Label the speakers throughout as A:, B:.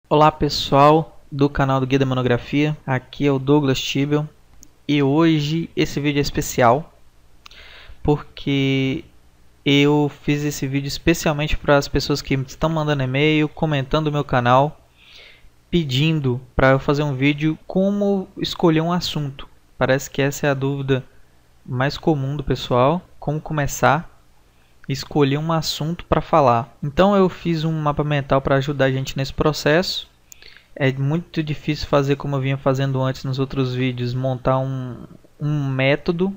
A: Olá pessoal do canal do Guia da Monografia, aqui é o Douglas Tibel e hoje esse vídeo é especial porque eu fiz esse vídeo especialmente para as pessoas que estão mandando e-mail, comentando o meu canal, pedindo para eu fazer um vídeo como escolher um assunto. Parece que essa é a dúvida mais comum do pessoal, como começar a escolher um assunto para falar. Então eu fiz um mapa mental para ajudar a gente nesse processo. É muito difícil fazer como eu vinha fazendo antes nos outros vídeos, montar um método,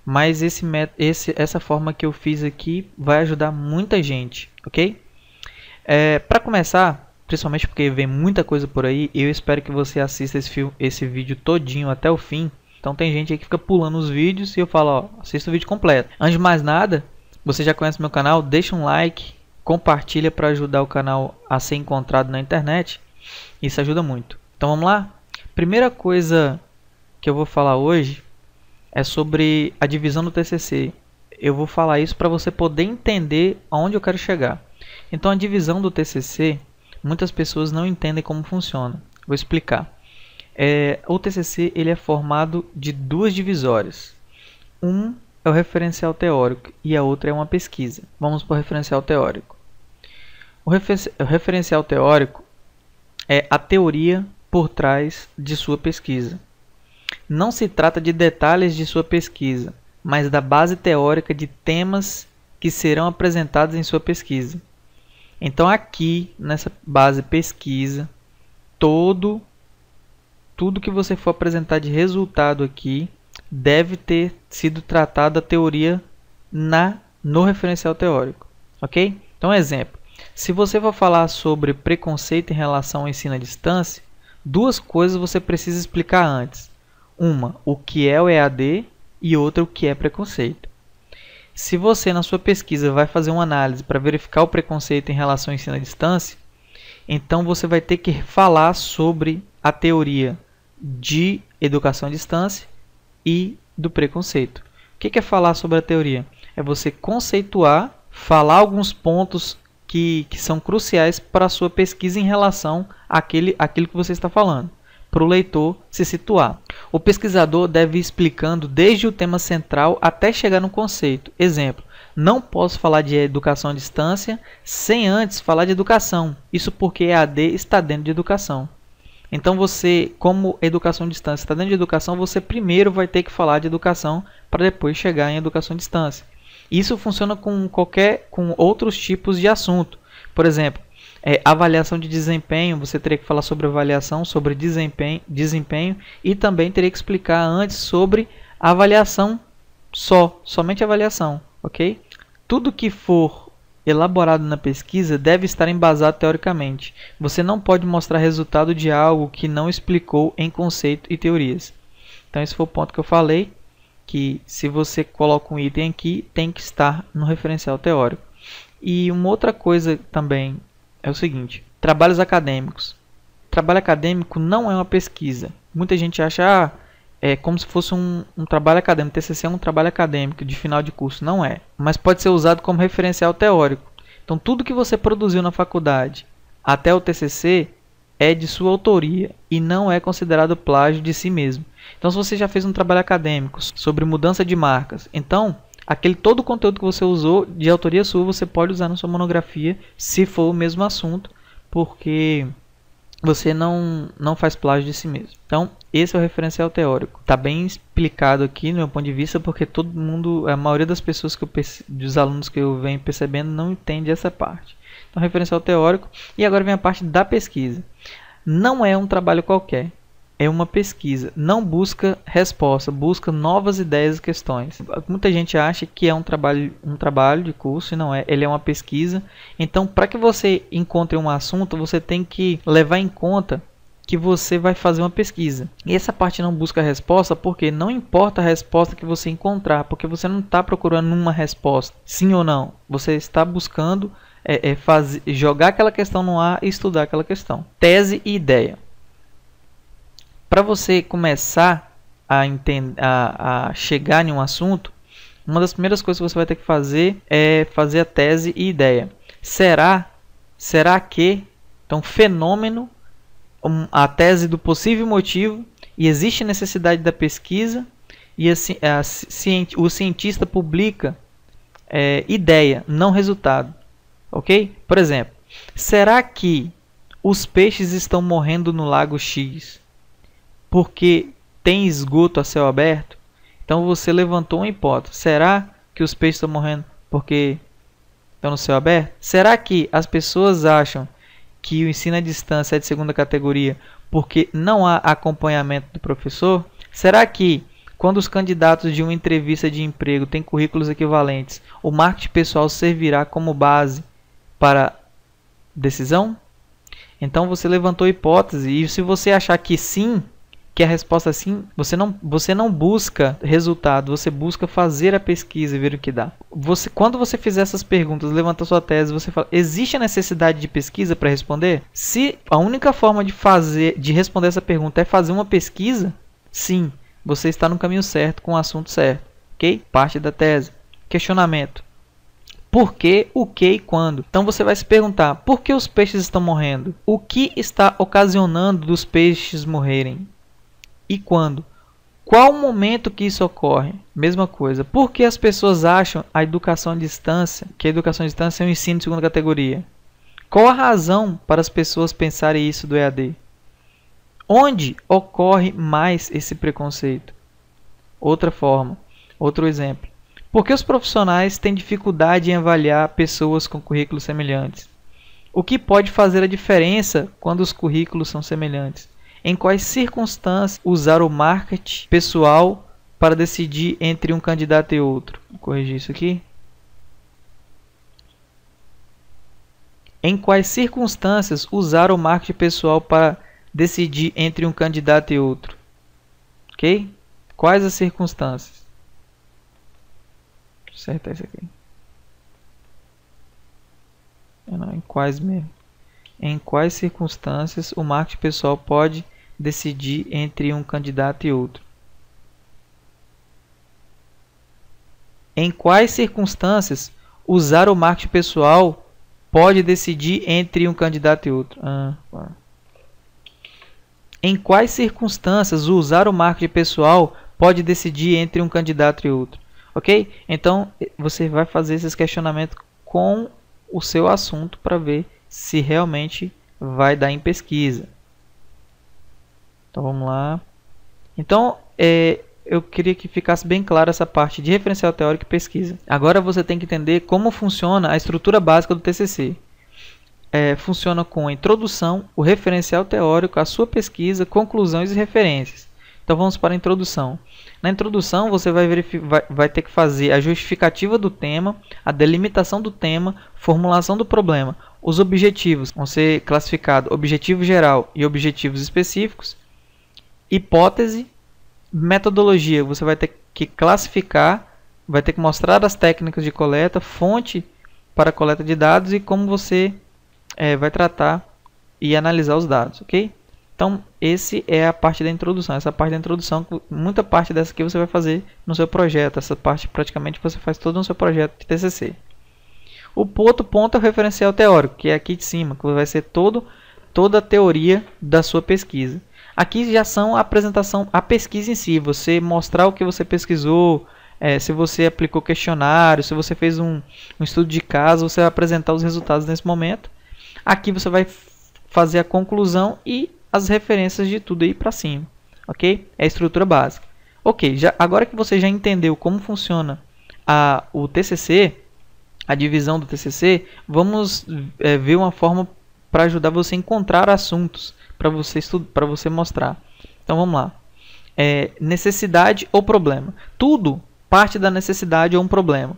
A: mas essa forma que eu fiz aqui vai ajudar muita gente, ok? Para começar, principalmente porque vem muita coisa por aí, eu espero que você assista esse vídeo todinho até o fim. Então tem gente aí que fica pulando os vídeos e eu falo, ó, assista o vídeo completo. Antes de mais nada, você já conhece meu canal, deixa um like, compartilha para ajudar o canal a ser encontrado na internet. Isso ajuda muito. Então vamos lá? Primeira coisa que eu vou falar hoje é sobre a divisão do TCC. Eu vou falar isso para você poder entender aonde eu quero chegar. Então a divisão do TCC, muitas pessoas não entendem como funciona. Vou explicar. O TCC ele é formado de duas divisórias. Um é o referencial teórico e a outra é uma pesquisa. Vamos para o referencial teórico. O referencial teórico é a teoria por trás de sua pesquisa. Não se trata de detalhes de sua pesquisa, mas da base teórica de temas que serão apresentados em sua pesquisa. Então aqui, nessa base pesquisa, tudo que você for apresentar de resultado aqui deve ter sido tratado a teoria no referencial teórico, ok? Então, exemplo. Se você for falar sobre preconceito em relação ao ensino à distância, duas coisas você precisa explicar antes. Uma, o que é o EAD e outra, o que é preconceito. Se você, na sua pesquisa, vai fazer uma análise para verificar o preconceito em relação ao ensino à distância, então você vai ter que falar sobre a teoria de educação à distância e do preconceito. O que é falar sobre a teoria? É você conceituar, falar alguns pontos que são cruciais para a sua pesquisa em relação àquilo que você está falando, para o leitor se situar. O pesquisador deve ir explicando desde o tema central até chegar no conceito. Exemplo, não posso falar de educação à distância sem antes falar de educação. Isso porque EAD está dentro de educação. Então você, como educação à distância está dentro de educação, você primeiro vai ter que falar de educação para depois chegar em educação à distância. Isso funciona com outros tipos de assunto. Por exemplo, avaliação de desempenho, você teria que falar sobre avaliação, sobre desempenho e também teria que explicar antes sobre avaliação somente avaliação, ok? Tudo que for elaborado na pesquisa deve estar embasado teoricamente. Você não pode mostrar resultado de algo que não explicou em conceito e teorias. Então esse foi o ponto que eu falei, que se você coloca um item aqui, tem que estar no referencial teórico. E uma outra coisa também é o seguinte, trabalhos acadêmicos. Trabalho acadêmico não é uma pesquisa. Muita gente acha, é como se fosse um trabalho acadêmico. TCC é um trabalho acadêmico de final de curso. Não é, mas pode ser usado como referencial teórico. Então tudo que você produziu na faculdade até o TCC é de sua autoria e não é considerado plágio de si mesmo. Então, se você já fez um trabalho acadêmico sobre mudança de marcas, então todo o conteúdo que você usou de autoria sua, você pode usar na sua monografia, se for o mesmo assunto, porque você não faz plágio de si mesmo. Então, esse é o referencial teórico. Está bem explicado aqui no meu ponto de vista, porque todo mundo, a maioria das pessoas dos alunos que eu venho percebendo, não entende essa parte. Então, referencial teórico. E agora vem a parte da pesquisa. Não é um trabalho qualquer. É uma pesquisa, não busca resposta, busca novas ideias e questões. Muita gente acha que é um trabalho de curso e não é, ele é uma pesquisa. Então, para que você encontre um assunto, você tem que levar em conta que você vai fazer uma pesquisa. E essa parte não busca resposta porque não importa a resposta que você encontrar, porque você não está procurando uma resposta, sim ou não. Você está buscando jogar aquela questão no ar e estudar aquela questão. Tese e ideia. Para você começar a chegar em um assunto, uma das primeiras coisas que você vai ter que fazer é fazer a tese e ideia. Será que, então, fenômeno a tese do possível motivo e existe necessidade da pesquisa, e o cientista publica ideia, não resultado. Ok? Por exemplo, será que os peixes estão morrendo no lago X porque tem esgoto a céu aberto? Então você levantou uma hipótese. Será que os peixes estão morrendo porque estão no céu aberto? Será que as pessoas acham que o ensino à distância é de segunda categoria porque não há acompanhamento do professor? Será que quando os candidatos de uma entrevista de emprego têm currículos equivalentes, o marketing pessoal servirá como base para decisão? Então você levantou a hipótese, e se você achar que sim, que a resposta é sim, você não busca resultado, você busca fazer a pesquisa e ver o que dá. Quando você fizer essas perguntas, levanta sua tese, você fala, existe a necessidade de pesquisa para responder? Se a única forma de responder essa pergunta é fazer uma pesquisa, sim, você está no caminho certo, com o assunto certo. Ok? Parte da tese. Questionamento. Por que, o que e quando? Então você vai se perguntar, por que os peixes estão morrendo? O que está ocasionando dos peixes morrerem? E quando? Qual o momento que isso ocorre? Mesma coisa. Por que as pessoas acham que a educação à distância é um ensino de segunda categoria? Qual a razão para as pessoas pensarem isso do EAD? Onde ocorre mais esse preconceito? Outra forma, outro exemplo. Por que os profissionais têm dificuldade em avaliar pessoas com currículos semelhantes? O que pode fazer a diferença quando os currículos são semelhantes? Em quais circunstâncias usar o marketing pessoal para decidir entre um candidato e outro? Vou corrigir isso aqui. Em quais circunstâncias usar o marketing pessoal para decidir entre um candidato e outro? Ok? Quais as circunstâncias? Deixa eu acertar isso aqui. Não, em quais mesmo? Em quais circunstâncias o marketing pessoal pode decidir entre um candidato e outro? Em quais circunstâncias usar o marketing pessoal pode decidir entre um candidato e outro? Em quais circunstâncias usar o marketing pessoal pode decidir entre um candidato e outro? Ok? Então, você vai fazer esses questionamentos com o seu assunto para ver se realmente vai dar em pesquisa. Então, vamos lá. Então, eu queria que ficasse bem clara essa parte de referencial teórico e pesquisa. Agora você tem que entender como funciona a estrutura básica do TCC. Funciona com a introdução, o referencial teórico, a sua pesquisa, conclusões e referências. Então vamos para a introdução. Na introdução você vai ter que fazer a justificativa do tema, a delimitação do tema, formulação do problema. Os objetivos vão ser classificados objetivo geral e objetivos específicos. Hipótese, metodologia, você vai ter que classificar, vai ter que mostrar as técnicas de coleta, fonte para a coleta de dados e como você vai tratar e analisar os dados, ok? Então, esse é a parte da introdução. Essa parte da introdução, muita parte dessa aqui você vai fazer no seu projeto. Essa parte praticamente você faz todo no seu projeto de TCC. O outro ponto é o referencial teórico, que é aqui de cima, que vai ser toda a teoria da sua pesquisa. Aqui já são a apresentação, a pesquisa em si, você mostrar o que você pesquisou, se você aplicou questionário, se você fez um estudo de caso, você vai apresentar os resultados nesse momento. Aqui você vai fazer a conclusão e as referências de tudo aí para cima, ok? É a estrutura básica. Ok, agora que você já entendeu como funciona o TCC, a divisão do TCC, vamos ver uma forma para ajudar você a encontrar assuntos para você mostrar. Então vamos lá. Necessidade ou problema. Tudo parte da necessidade ou um problema.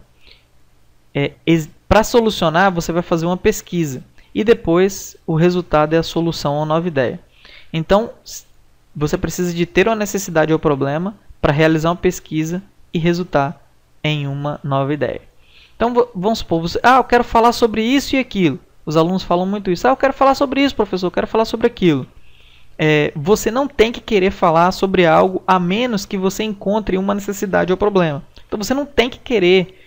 A: Para solucionar, você vai fazer uma pesquisa. E depois o resultado é a solução ou nova ideia. Então, você precisa de ter uma necessidade ou problema para realizar uma pesquisa e resultar em uma nova ideia. Então, vamos supor, eu quero falar sobre isso e aquilo. Os alunos falam muito isso. Eu quero falar sobre isso, professor, eu quero falar sobre aquilo. Você não tem que querer falar sobre algo a menos que você encontre uma necessidade ou problema. Então, você não tem que querer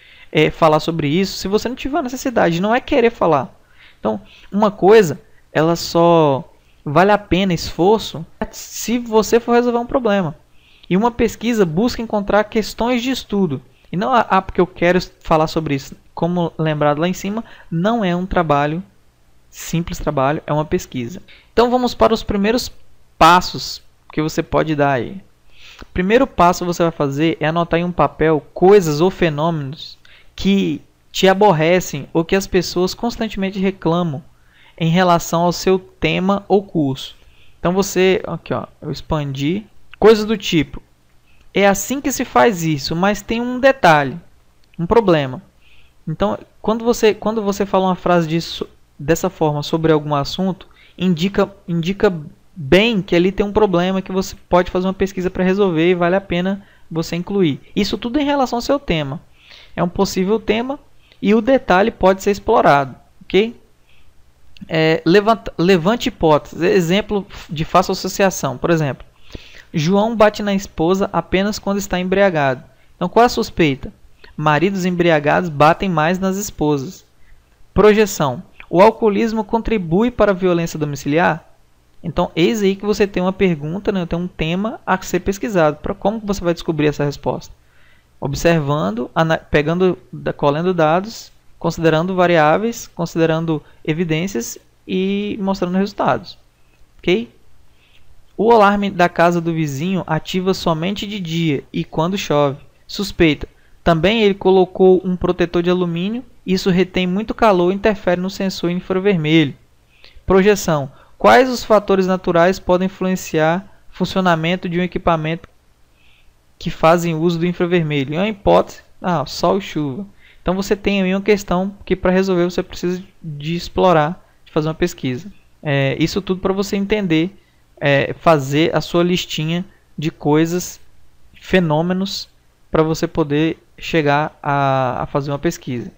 A: falar sobre isso se você não tiver necessidade. Não é querer falar. Então, uma coisa, ela só vale a pena esforço se você for resolver um problema. E uma pesquisa busca encontrar questões de estudo. E não porque eu quero falar sobre isso. Como lembrado lá em cima, não é um trabalho, simples trabalho, é uma pesquisa. Então vamos para os primeiros passos que você pode dar aí. O primeiro passo que você vai fazer é anotar em um papel coisas ou fenômenos que te aborrecem ou que as pessoas constantemente reclamam em relação ao seu tema ou curso. Então você, aqui ó, eu expandi, coisas do tipo, é assim que se faz isso, mas tem um detalhe, um problema. Então, quando você fala uma frase dessa forma sobre algum assunto, indica bem que ali tem um problema que você pode fazer uma pesquisa para resolver e vale a pena você incluir. Isso tudo em relação ao seu tema. É um possível tema e o detalhe pode ser explorado, ok? Levante hipóteses. Exemplo de fácil associação. Por exemplo, João bate na esposa apenas quando está embriagado. Então, qual é a suspeita? Maridos embriagados batem mais nas esposas. Projeção. O alcoolismo contribui para a violência domiciliar? Então, eis aí que você tem uma pergunta, né? Tem um tema a ser pesquisado. Como você vai descobrir essa resposta? Observando, colhendo dados, considerando variáveis, considerando evidências e mostrando resultados. Ok? O alarme da casa do vizinho ativa somente de dia e quando chove. Suspeita. Também ele colocou um protetor de alumínio. Isso retém muito calor e interfere no sensor infravermelho. Projeção. Quais os fatores naturais podem influenciar o funcionamento de um equipamento que fazem uso do infravermelho? Em uma hipótese, sol e chuva. Então você tem aí uma questão que para resolver você precisa de explorar, de fazer uma pesquisa. Isso tudo para você entender, fazer a sua listinha de coisas, fenômenos, para você poder chegar a fazer uma pesquisa.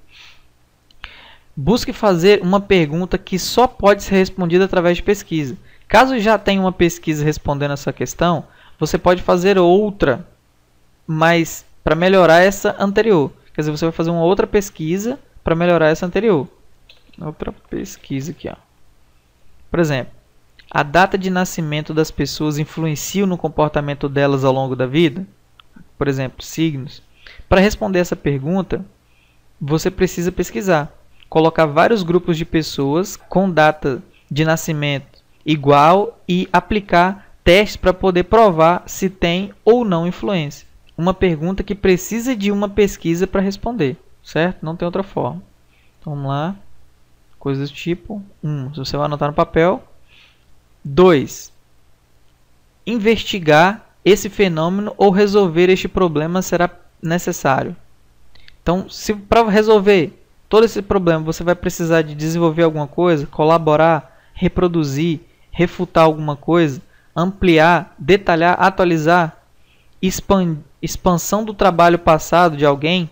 A: Busque fazer uma pergunta que só pode ser respondida através de pesquisa. Caso já tenha uma pesquisa respondendo essa questão, você pode fazer outra, mas para melhorar essa anterior. Quer dizer, você vai fazer uma outra pesquisa para melhorar essa anterior. Outra pesquisa aqui, ó. Por exemplo, a data de nascimento das pessoas influencia no comportamento delas ao longo da vida? Por exemplo, signos. Para responder essa pergunta, você precisa pesquisar. Colocar vários grupos de pessoas com data de nascimento igual e aplicar testes para poder provar se tem ou não influência. Uma pergunta que precisa de uma pesquisa para responder, certo? Não tem outra forma. Então, vamos lá. Coisas do tipo 1. Você vai anotar no papel. 2. Investigar esse fenômeno ou resolver este problema será necessário. Então, se para resolver todo esse problema você vai precisar de desenvolver alguma coisa, colaborar, reproduzir, refutar alguma coisa, ampliar, detalhar, atualizar, expansão do trabalho passado de alguém,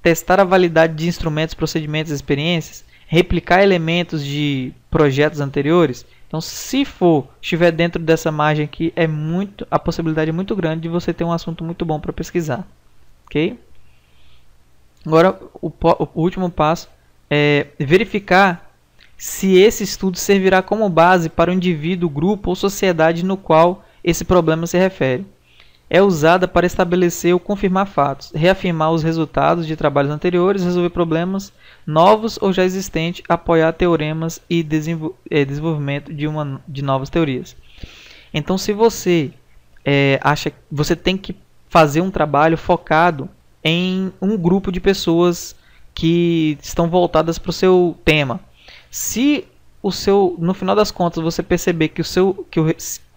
A: testar a validade de instrumentos, procedimentos e experiências, replicar elementos de projetos anteriores. Então, se estiver dentro dessa margem aqui, a possibilidade é muito grande de você ter um assunto muito bom para pesquisar. Ok? Agora, o último passo é verificar se esse estudo servirá como base para o indivíduo, grupo ou sociedade no qual esse problema se refere. É usada para estabelecer ou confirmar fatos, reafirmar os resultados de trabalhos anteriores, resolver problemas novos ou já existentes, apoiar teoremas e desenvolvimento de novas teorias. Então, se você acha que você tem que fazer um trabalho focado em um grupo de pessoas que estão voltadas para o seu tema. Se no final das contas você perceber que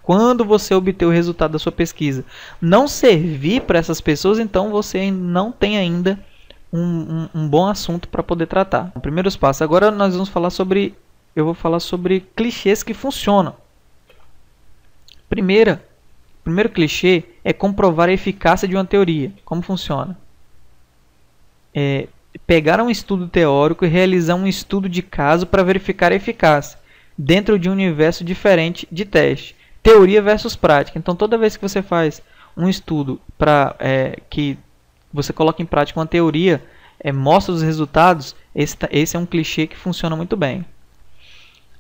A: quando você obter o resultado da sua pesquisa não servir para essas pessoas, então você não tem ainda um bom assunto para poder tratar. Primeiros passos. Agora nós vamos falar eu vou falar sobre clichês que funcionam. Primeiro clichê é comprovar a eficácia de uma teoria. Como funciona? Pegar um estudo teórico e realizar um estudo de caso para verificar a eficácia dentro de um universo diferente de teste. Teoria versus prática. Então, toda vez que você faz um estudo que você coloca em prática uma teoria, mostra os resultados, esse é um clichê que funciona muito bem.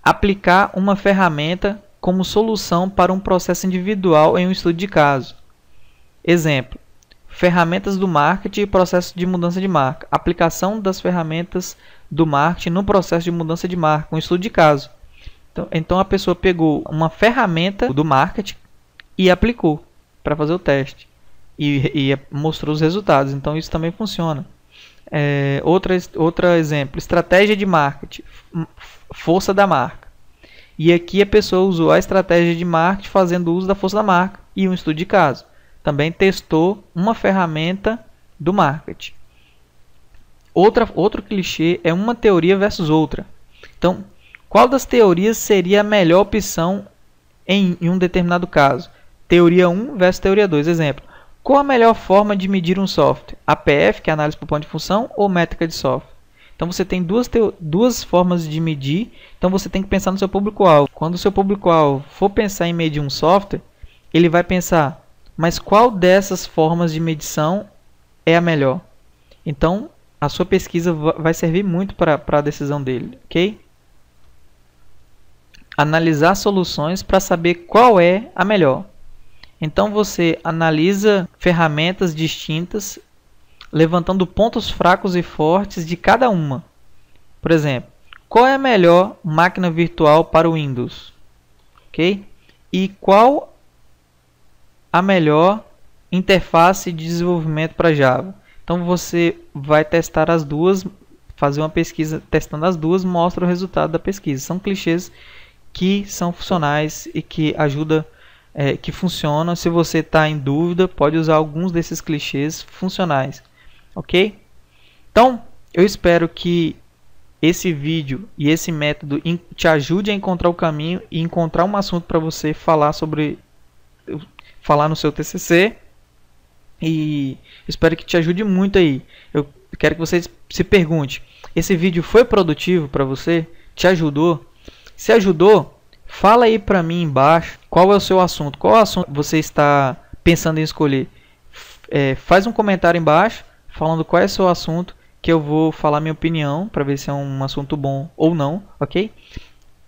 A: Aplicar uma ferramenta como solução para um processo individual em um estudo de caso. Exemplo: ferramentas do marketing e processo de mudança de marca. Aplicação das ferramentas do marketing no processo de mudança de marca, um estudo de caso. Então a pessoa pegou uma ferramenta do marketing e aplicou para fazer o teste. E mostrou os resultados. Então isso também funciona. Outro exemplo: estratégia de marketing, força da marca. E aqui a pessoa usou a estratégia de marketing fazendo uso da força da marca e um estudo de caso. Também testou uma ferramenta do marketing. Outro clichê é uma teoria versus outra. Então, qual das teorias seria a melhor opção em um determinado caso? Teoria 1 versus teoria 2. Exemplo: qual a melhor forma de medir um software? APF, que é análise por ponto de função, ou métrica de software? Então você tem duas formas de medir, então você tem que pensar no seu público-alvo. Quando o seu público-alvo for pensar em medir um software, ele vai pensar: mas qual dessas formas de medição é a melhor? Então a sua pesquisa vai servir muito para a decisão dele, ok? Analisar soluções para saber qual é a melhor. Então você analisa ferramentas distintas, levantando pontos fracos e fortes de cada uma. Por exemplo, qual é a melhor máquina virtual para o Windows? Ok? E qual a melhor interface de desenvolvimento para Java? Então você vai testar as duas, fazer uma pesquisa testando as duas, mostra o resultado da pesquisa. São clichês que são funcionais e que ajudam, que funcionam. Se você está em dúvida, pode usar alguns desses clichês funcionais, ok? Então, eu espero que esse vídeo e esse método te ajude a encontrar o caminho e encontrar um assunto para você falar no seu TCC. E espero que te ajude muito aí. Eu quero que você se pergunte: esse vídeo foi produtivo para você? Te ajudou? Se ajudou, fala aí para mim embaixo qual é o seu assunto, qual assunto você está pensando em escolher. Faz um comentário embaixo falando qual é o seu assunto, que eu vou falar minha opinião para ver se é um assunto bom ou não, ok?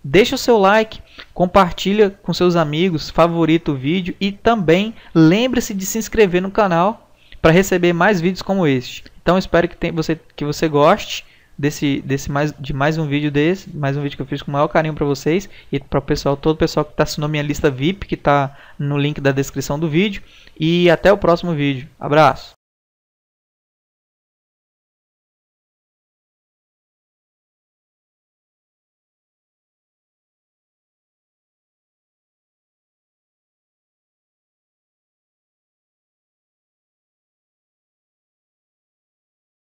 A: Deixa o seu like, compartilha com seus amigos, favorita o vídeo e também lembre-se de se inscrever no canal para receber mais vídeos como este. Então espero que você goste de mais um vídeo mais um vídeo que eu fiz com o maior carinho para vocês e para todo o pessoal que está assinando minha lista VIP, que está no link da descrição do vídeo. E até o próximo vídeo. Abraço!